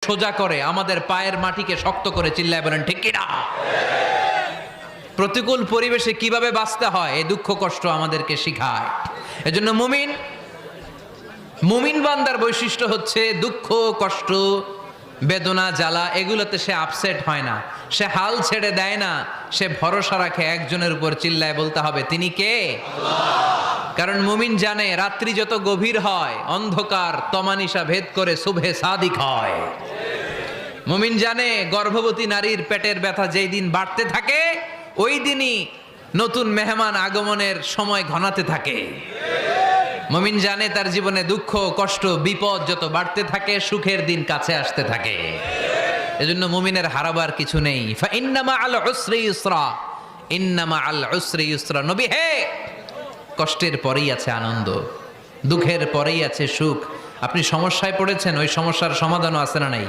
সোজা করে আমাদের পায়ের মাটিকে শক্ত করে, চিল্লায় বলেন ঠিক কিনা? প্রতিকূল পরিবেশে কিভাবে বাঁচতে হয় এই দুঃখ কষ্ট আমাদেরকে শিখায়। এজন্য মুমিন বান্দার বৈশিষ্ট্য হচ্ছে দুঃখ কষ্ট বেদনা জ্বালা এগুলোতে সে আপসেট হয় না, সে হাল ছেড়ে দেয় না, সে ভরসা রাখে একজনের উপর, চিল্লায় বলতে হবে তিনি কে? কারণ মুমিন জানে রাত্রি যত গভীর হয় অন্ধকার তমানিসা ভেদ করে সুবহে সাদিক হয়। মুমিন জানে গর্ভবতী নারীর পেটের ব্যথা যেই দিন বাড়তে থাকে ওই দিনই নতুন মেহমান আগমনের সময় ঘনাতে থাকে। মুমিন জানে তার জীবনে দুঃখ কষ্ট বিপদ যত বাড়তে থাকে সুখের দিন কাছে আসতে থাকে। এজন্য মুমিনের হারাবার কিছু নেই। ফা ইন্নামা আল উসরি ইউসরা, ইন্নামা আল উসরি ইউসরা। নবী হে, কষ্টের পরেই আছে আনন্দ, দুঃখের পরেই আছে সুখ। আপনি সমস্যায় পড়েছেন, ওই সমস্যার সমাধানও আছে না নাই?